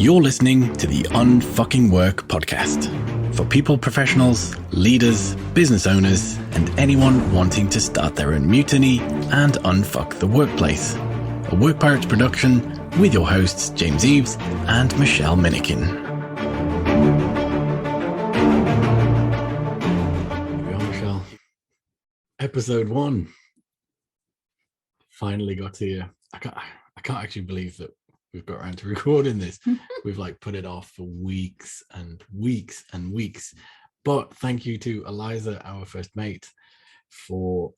You're listening to the Unfucking Work podcast for people professionals, leaders, business owners, and anyone wanting to start their own mutiny and unfuck the workplace. A Work Pirates production with your hosts James Eves and Michelle Minnikin. Here we are, Michelle. Episode 1. Finally got here. I can't actually believe that we've got around to recording this. We've put it off for weeks and weeks and weeks. But thank you to Eliza, our first mate, for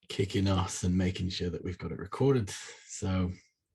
kicking us and making sure that we've got it recorded. So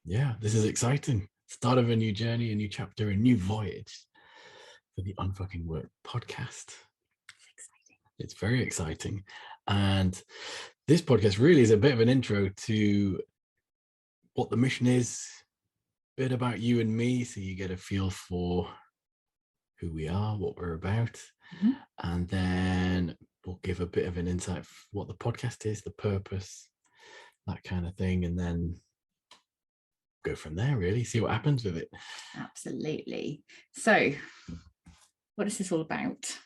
yeah, this is exciting. Start of a new journey, a new chapter, a new voyage for the Unfucking Work podcast. It's exciting. It's very exciting. And this podcast really is a bit of an intro to what the mission is, a bit about you and me, so you get a feel for who we are, what we're about. Mm-hmm. And then we'll give a bit of an insight of what the podcast is, the purpose, that kind of thing, and then go from there, really, see what happens with it. Absolutely. So, what is this all about?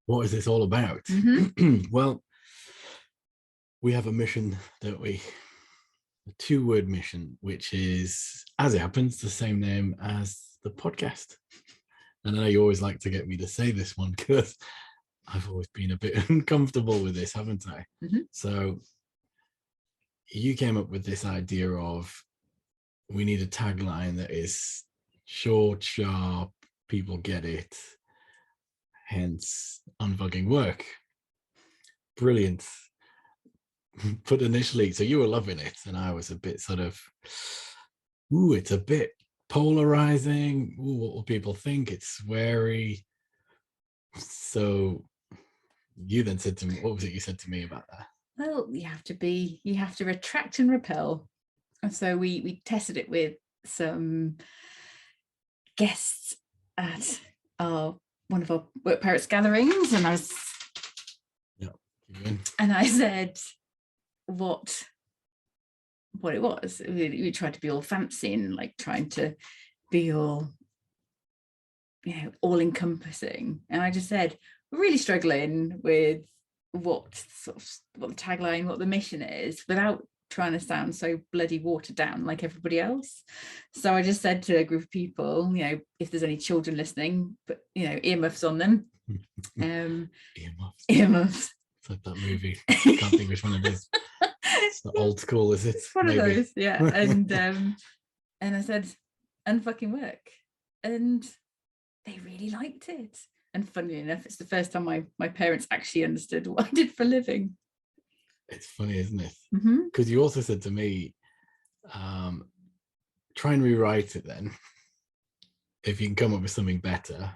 What is this all about? Mm-hmm. Well, we have a mission, don't we? A 2-word mission, which is, as it happens, the same name as the podcast. And I know you always like to get me to say this one because I've always been a bit uncomfortable with this, haven't I? Mm-hmm. So you came up with this idea of we need a tagline that is short, sharp, people get it, hence Unfucking Work. Brilliant. But initially, so you were loving it and I was a bit sort of, it's a bit polarizing. What will people think? It's sweary. So you then said to me, what was it you said to me about that? Well, you have to attract and repel. And so we tested it with some guests at one of our Work Pirates gatherings, and I said what it was. We tried to be all fancy and trying to be all encompassing, and I just said we're really struggling with what the tagline, what the mission is, without trying to sound so bloody watered down like everybody else. So I just said to a group of people, if there's any children listening, but earmuffs on them. Earmuffs. It's like that movie. I can't think which one it is. It's not old school, is it? It's one of those, yeah. And I said, Unfucking Work. And they really liked it. And funnily enough, it's the first time my parents actually understood what I did for a living. It's funny, isn't it? Mm-hmm. Because you also said to me, try and rewrite it then. If you can come up with something better,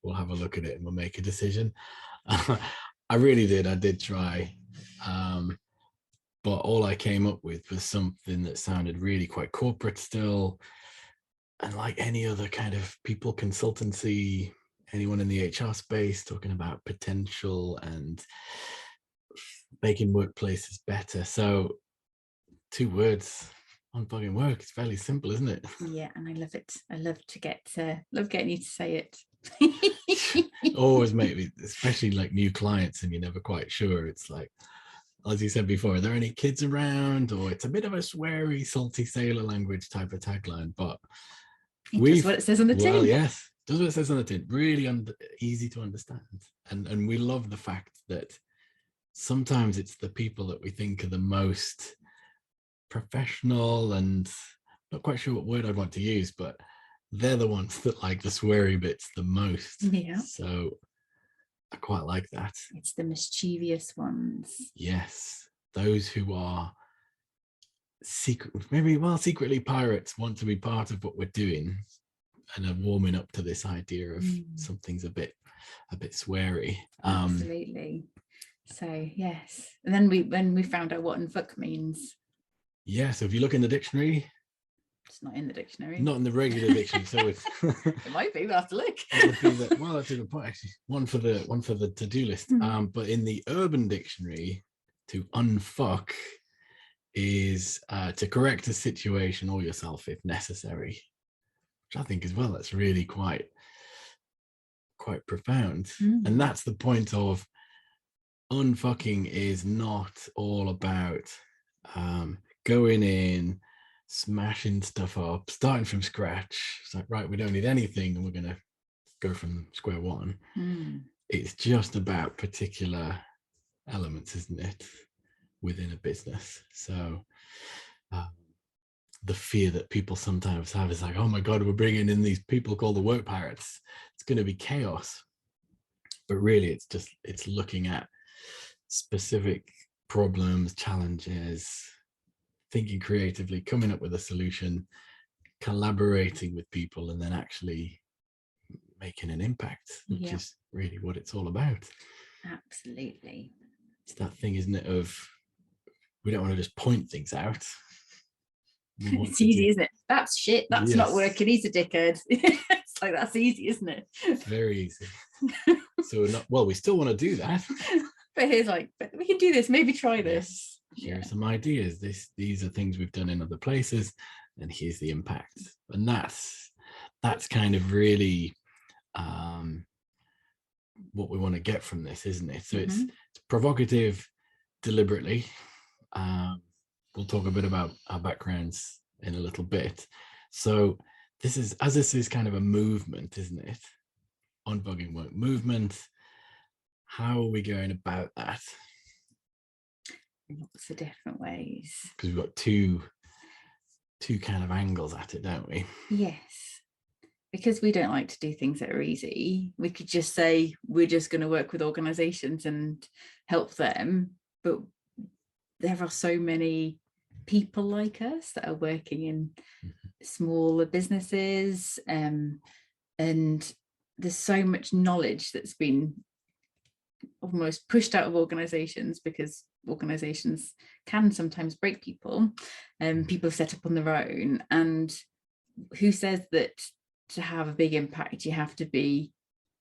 we'll have a look at it and we'll make a decision. I really did. I did try. But all I came up with was something that sounded really quite corporate still. And like any other kind of people consultancy, anyone in the HR space talking about potential and making workplaces better. So 2 words, Unfucking Work. It's fairly simple, isn't it? Yeah, and I love it. I love getting you to say it. Always make me, especially new clients and you're never quite sure. It's like, as you said before, are there any kids around? Or it's a bit of a sweary, salty sailor language type of tagline, but does what it says on the tin. Well, yes, does what it says on the tin. Really easy to understand. And we love the fact that sometimes it's the people that we think are the most professional, and not quite sure what word I'd want to use, but they're the ones that like the sweary bits the most. Yeah. So I quite like that. It's the mischievous ones. Yes. Those who are secretly pirates, want to be part of what we're doing and are warming up to this idea of something's a bit sweary. Absolutely. So yes. And then when we found out what unfuck means. Yeah, so if you look in the dictionary, it's not in the dictionary. Not in the regular dictionary, so it's it might be, we'll have to look. Well, that's a good point, actually. One for the to-do list. But in the Urban Dictionary, to unfuck is to correct a situation or yourself if necessary. I think as well, that's really quite profound. And that's the point of unfucking is not all about going in, smashing stuff up, starting from scratch. It's like, right, we don't need anything and we're going to go from square one. It's just about particular elements, isn't it, within a business. So the fear that people sometimes have is like, oh my God, we're bringing in these people called the work pirates. It's going to be chaos. But really, it's looking at specific problems, challenges, thinking creatively, coming up with a solution, collaborating with people, and then actually making an impact, which is really what it's all about. Absolutely. It's that thing, isn't it, of we don't want to just point things out. It's easy, isn't it? That's shit. That's not working. He's a dickhead. It's like, that's easy, isn't it? It's very easy. So we're not, well, we still want to do that. But here's like, but we can do this. Maybe try this. Here are some ideas. These are things we've done in other places, and here's the impact. And that's kind of really what we want to get from this, isn't it? So it's provocative deliberately. We'll talk a bit about our backgrounds in a little bit. So this is kind of a movement, isn't it? Unbugging work movement. How are we going about that? Lots of different ways. Because we've got two kind of angles at it, don't we? Yes. Because we don't like to do things that are easy, we could just say we're just going to work with organizations and help them. But there are so many people like us that are working in smaller businesses, and there's so much knowledge that's been almost pushed out of organizations because organizations can sometimes break people, and people have set up on their own. And who says that to have a big impact you have to be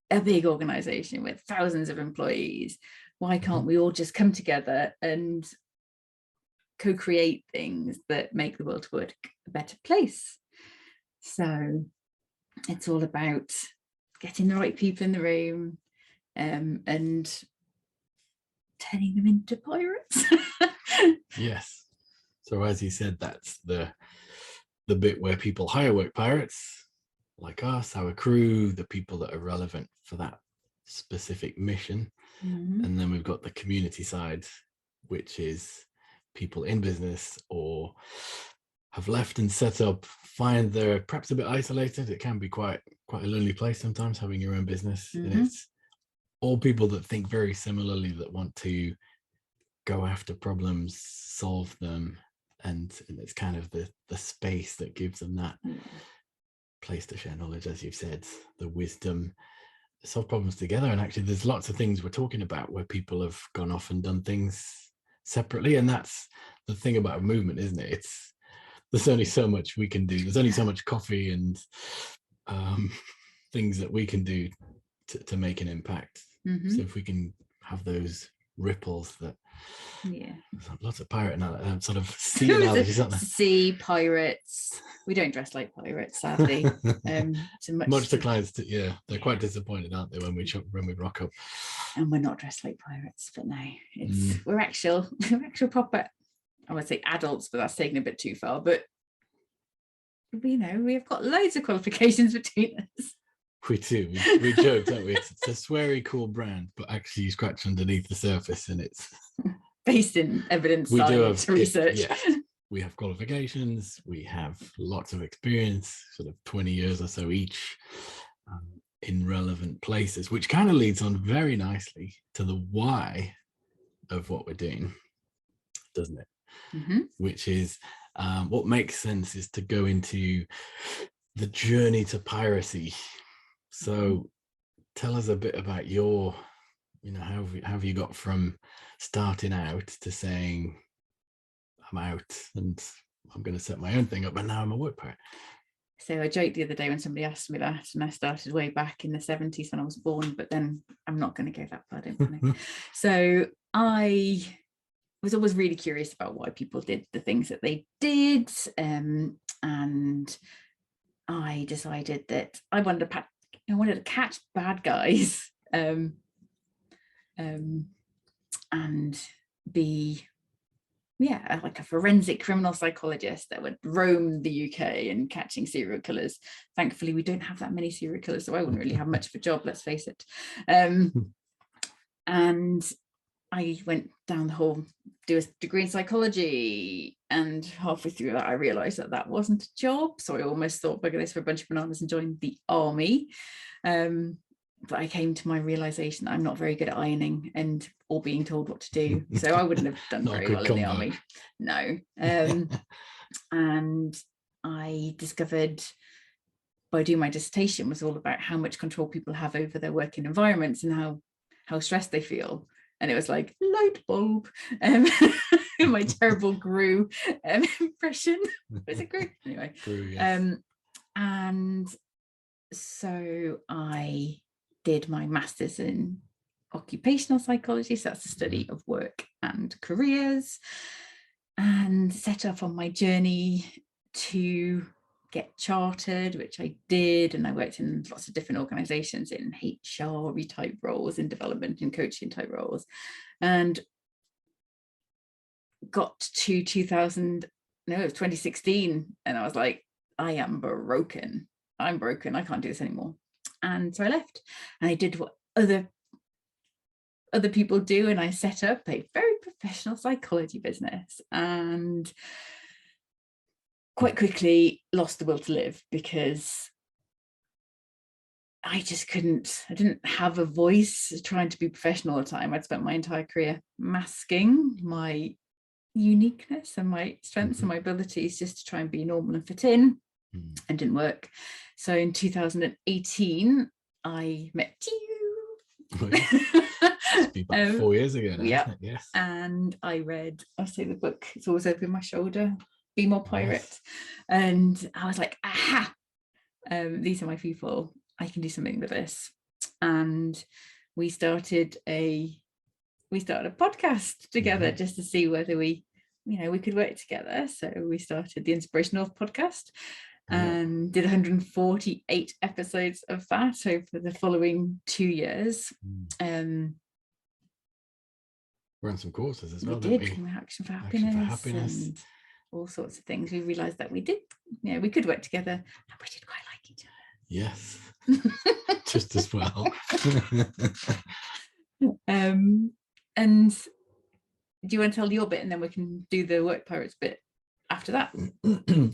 a big organization with thousands of employees? Why can't we all just come together and co-create things that make the world work a better place? So it's all about getting the right people in the room, and turning them into pirates. Yes. So as you said, that's the bit where people hire work pirates like us, our crew, the people that are relevant for that specific mission. And then we've got the community side, which is people in business or have left and set up, find they're perhaps a bit isolated. It can be quite a lonely place sometimes, having your own business. And it's all people that think very similarly, that want to go after problems, solve them, and it's kind of the space that gives them that place to share knowledge, as you've said, the wisdom, solve problems together. And actually there's lots of things we're talking about where people have gone off and done things separately, and that's the thing about a movement, isn't it? There's only so much we can do. There's only so much coffee and things that we can do to make an impact. So if we can have those ripples that lots of pirate sort of sea analogies, aren't there? Sea pirates. We don't dress like pirates, sadly. Much to clients, they're quite disappointed, aren't they, when we rock up. And we're not dressed like pirates, but no, it's we're actual proper, I would say adults, but that's taken a bit too far. But we have got loads of qualifications between us. We do. We joke, don't we? It's a sweary cool brand, but actually you scratch underneath the surface and it's based in evidence, science, research. We have qualifications, we have lots of experience, sort of 20 years or so each, in relevant places, which kind of leads on very nicely to the why of what we're doing, doesn't it? Which is what makes sense is to go into the journey to piracy. So tell us a bit about your, how have you got from starting out to saying, I'm out and I'm going to set my own thing up, and now I'm a work pirate? So I joked the other day when somebody asked me that, and I started way back in the 70s when I was born, but then I'm not going to go that far, don't I? So I was always really curious about why people did the things that they did, and I decided that I wanted to catch bad guys, and be, like a forensic criminal psychologist that would roam the UK and catching serial killers. Thankfully, we don't have that many serial killers, so I wouldn't really have much of a job, let's face it. And I went down the whole, do a degree in psychology, and halfway through that I realized that that wasn't a job, so I almost thought, bugger this for a bunch of bananas and joined the army. But I came to my realization that I'm not very good at ironing and or being told what to do, so I wouldn't have done very well in the army. No. And I discovered, by doing my dissertation, was all about how much control people have over their working environments and how stressed they feel. And it was like, light bulb. My terrible Gru impression. Was it Gru? Anyway. Gru, yes. And so I did my master's in occupational psychology. So that's the study of work and careers, and set off on my journey to get chartered, which I did, and I worked in lots of different organizations in HR type roles, in development and coaching type roles, and got to 2016, and I was like, I am broken. I'm broken. I can't do this anymore. And so I left, and I did what other people do, and I set up a very professional psychology business, and quite quickly lost the will to live, because I didn't have a voice trying to be professional all the time. I'd spent my entire career masking my uniqueness and my strengths and my abilities just to try and be normal and fit in, and didn't work. So in 2018, I met you. It's been about 4 years ago now, yeah. isn't it? Yes. And I say the book, it's always over my shoulder, Be More Pirate. Yes. And I was like, aha, these are my people. I can do something with this. And we started a podcast together, just to see whether we could work together. So we started the Inspiration North podcast, and did 148 episodes of that over the following 2 years. Ran some courses as well, we did. Action for Happiness and all sorts of things. We realized that we could work together, and we did quite like each other. Yes. Just as well. And do you want to tell your bit, and then we can do the Work Pirates bit after that?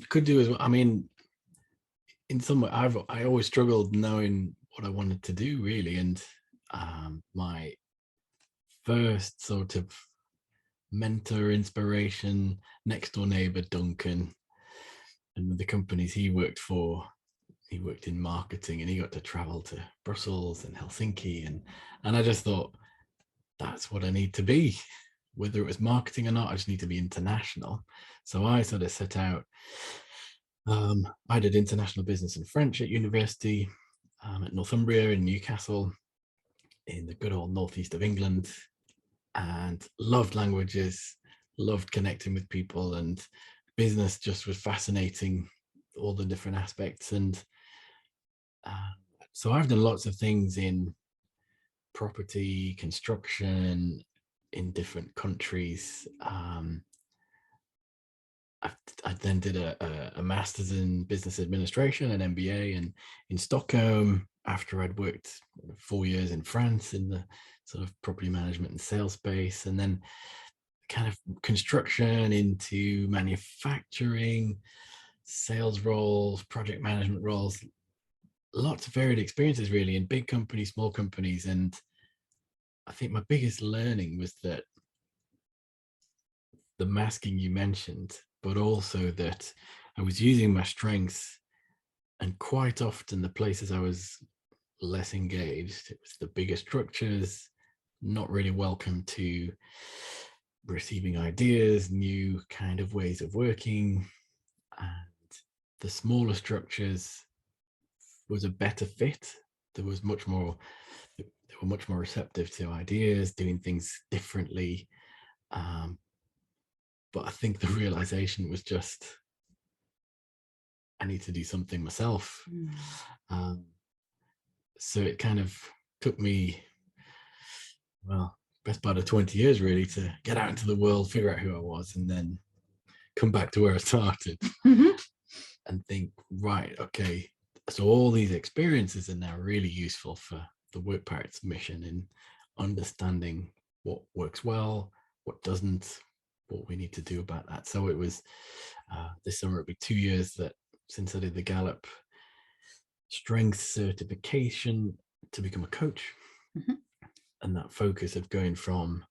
Could do as well. I mean, in some way, I always struggled knowing what I wanted to do, really. And my first sort of mentor, inspiration, next door neighbor, Duncan, and with the companies he worked for, he worked in marketing, and he got to travel to Brussels and Helsinki. And I just thought, that's what I need to be. Whether it was marketing or not, I just need to be international. So I sort of set out. I did international business and French at university, at Northumbria in Newcastle, in the good old northeast of England, and loved languages, loved connecting with people, and business just was fascinating, all the different aspects. And so I've done lots of things in property, construction, in different countries. I then did a master's in business administration, an MBA, in Stockholm, after I'd worked 4 years in France in the sort of property management and sales space, and then kind of construction into manufacturing, sales roles, project management roles, lots of varied experiences really, in big companies, small companies. And I think my biggest learning was that the masking you mentioned, but also that I was using my strengths, and quite often the places I was less engaged, it was the bigger structures, not really welcome to receiving ideas, new kind of ways of working. And the smaller structures was a better fit. They were much more receptive to ideas, doing things differently. But I think the realization was just, I need to do something myself. Mm. So it kind of took me, well, best part of 20 years really to get out into the world, figure out who I was, and then come back to where I started and think, right, okay, so all these experiences are now really useful for the Work Pirates mission in understanding what works well, what doesn't, what we need to do about that. So it was this summer, it'll be 2 years that since I did the Gallup Strengths Certification to become a coach. And that focus of going from,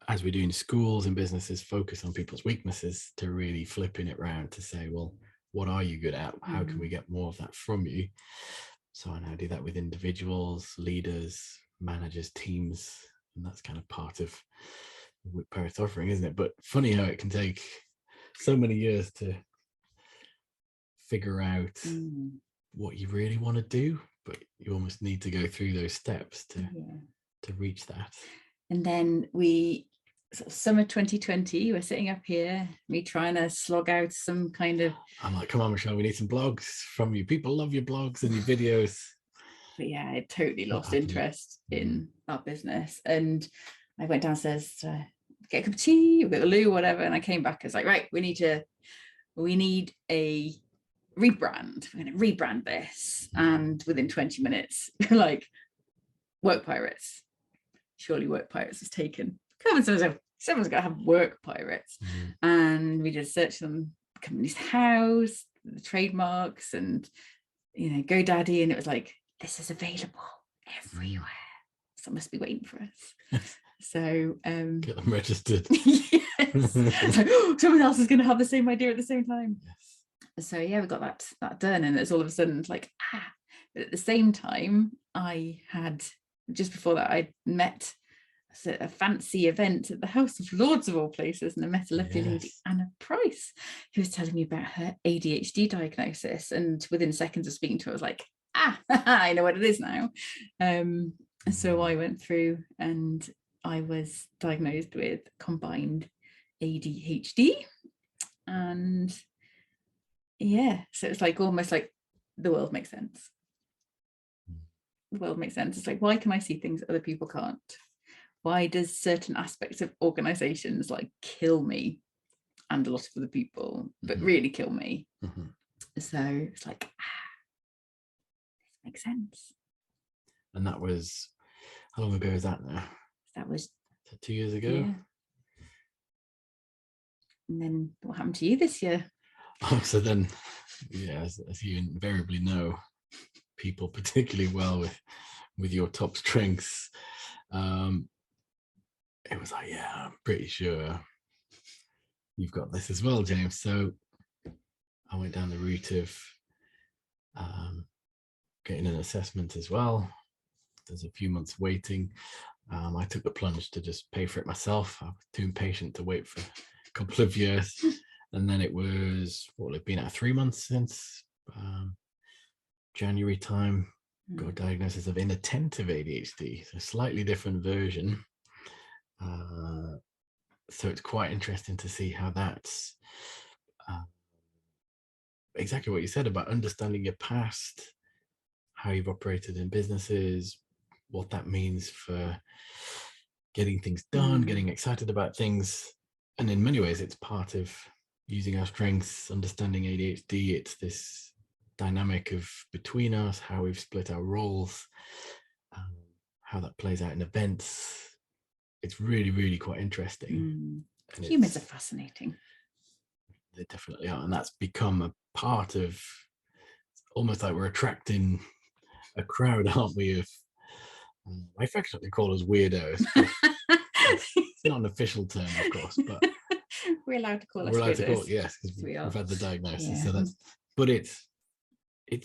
as we do in schools and businesses, focus on people's weaknesses, to really flipping it around to say, well, what are you good at? How can we get more of that from you? So I now do that with individuals, leaders, managers, teams, and that's kind of part of the Work Pirates offering, isn't it? But funny how it can take so many years to figure out what you really want to do, but you almost need to go through those steps to reach that. And then we, sort of summer 2020, we're sitting up here, me trying to slog out some kind of, I'm like, come on, Michelle, we need some blogs from you. People love your blogs and your videos. But yeah, I totally lost interest in our business. And I went downstairs to get a cup of tea, get a loo, whatever. And I came back, I was like, right, we need a rebrand. We're going to rebrand this. And within 20 minutes, like, Work Pirates. Surely Work Pirates was taken. Someone's got to have Work Pirates. And we did a search on the company's house, the trademarks, and, you know, GoDaddy. And it was like, this is available everywhere. Someone must be waiting for us. So get them registered. Yes. So, someone else is going to have the same idea at the same time. Yes. So yeah, we got that done, and it's all of a sudden like, but at the same time, I had, just before that, I met a fancy event at the House of Lords of all places, and I met a lovely lady, Anna Price, who was telling me about her ADHD diagnosis, and within seconds of speaking to her, I was like, I know what it is now. So I went through and I was diagnosed with combined ADHD, and so it's like almost like the world makes sense. The world makes sense. It's like, why can I see things other people can't? Why does certain aspects of organizations like kill me and a lot of other people, but really kill me? So it's like, this makes sense. And that was, how long ago is that now? That was 2 years ago. Yeah. And then what happened to you this year? Oh, so then, as you invariably know, people particularly well with your top strengths, it was like, I'm pretty sure you've got this as well, James. So I went down the route of getting an assessment as well. There's a few months waiting. I took the plunge to just pay for it myself. I was too impatient to wait for a couple of years. And then it was, it's been 3 months since January time, got a diagnosis of inattentive ADHD, so a slightly different version. So it's quite interesting to see how that's exactly what you said about understanding your past, how you've operated in businesses, what that means for getting things done, getting excited about things. And in many ways, it's part of using our strengths, understanding ADHD. It's this dynamic of between us, how we've split our roles, how that plays out in events. It's really, really quite interesting. And humans are fascinating. They definitely are. And that's become a part of, almost like we're attracting a crowd, aren't we, of, I affectionately call us weirdos. It's not an official term, of course, but we're allowed to call us weirdos. Yes, because we've had the diagnosis. So that's, but it's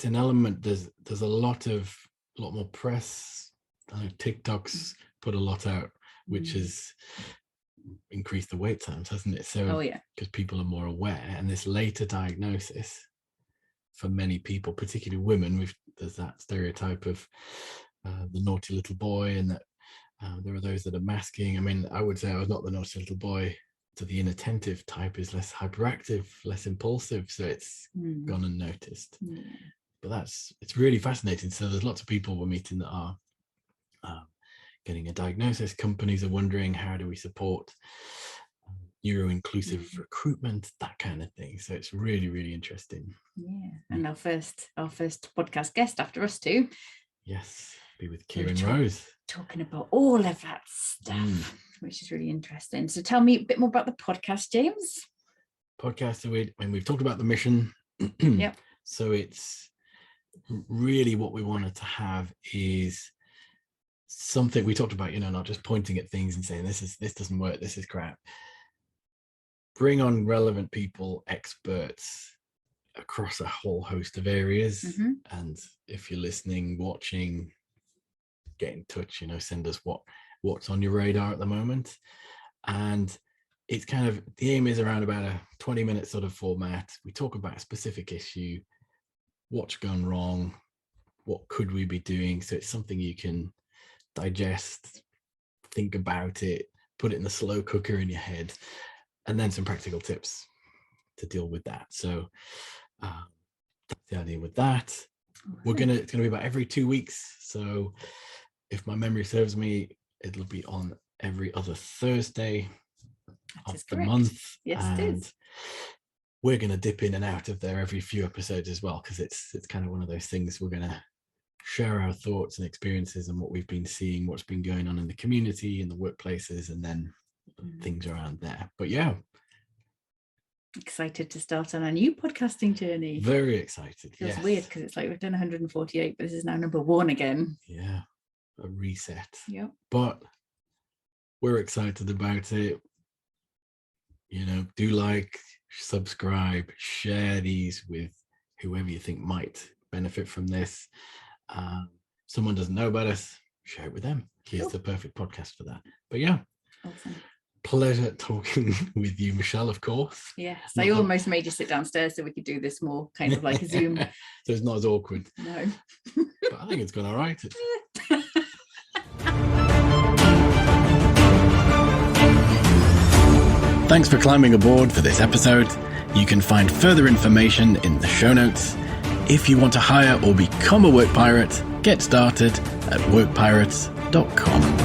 an element. There's a lot more press. I know TikTok's put a lot out, which has increased the wait times, hasn't it? So because people are more aware, and this later diagnosis for many people, particularly women, there's that stereotype of the naughty little boy, and that there are those that are masking. I mean, I would say I was not the naughty little boy So the inattentive type is less hyperactive, less impulsive. So it's gone unnoticed. But it's really fascinating. So there's lots of people we're meeting that are getting a diagnosis. Companies are wondering, how do we support neuro-inclusive recruitment, that kind of thing. So it's really, really interesting. Yeah. And our first podcast guest after us too. Yes, be with Kieran Rose. Talking about all of that stuff, which is really interesting. So tell me a bit more about the podcast, James. Podcast, so we've talked about the mission. Yep. So it's really what we wanted to have is something we talked about, not just pointing at things and saying this doesn't work, this is crap. Bring on relevant people, experts across a whole host of areas. And if you're listening, watching, get in touch, send us what's on your radar at the moment. And it's kind of, the aim is around about a 20-minute sort of format. We talk about a specific issue, what's gone wrong, what could we be doing. So it's something you can digest, think about it, put it in the slow cooker in your head, and then some practical tips to deal with that. So that's the idea with that. It's gonna be about every 2 weeks. So if my memory serves me, it'll be on every other Thursday of the month. Yes, and it is. We're gonna dip in and out of there every few episodes as well, because it's kind of one of those things. We're gonna share our thoughts and experiences and what we've been seeing, what's been going on in the community, in the workplaces, and then things around there. But yeah, excited to start on a new podcasting journey. Very excited. Feels weird because it's like we've done 148, but this is now number 1 again. Yeah, a reset. Yeah, but we're excited about it. Do like, subscribe, share these with whoever you think might benefit from this. Someone doesn't know about us, share it with them. Here's the perfect podcast for that. But yeah, awesome. Pleasure talking with you, Michelle, of course. Yes, I almost made you sit downstairs so we could do this more kind of like a Zoom. So it's not as awkward. No. But I think it's gone all right. Thanks for climbing aboard for this episode. You can find further information in the show notes. If you want to hire or become a work pirate, get started at workpirates.com.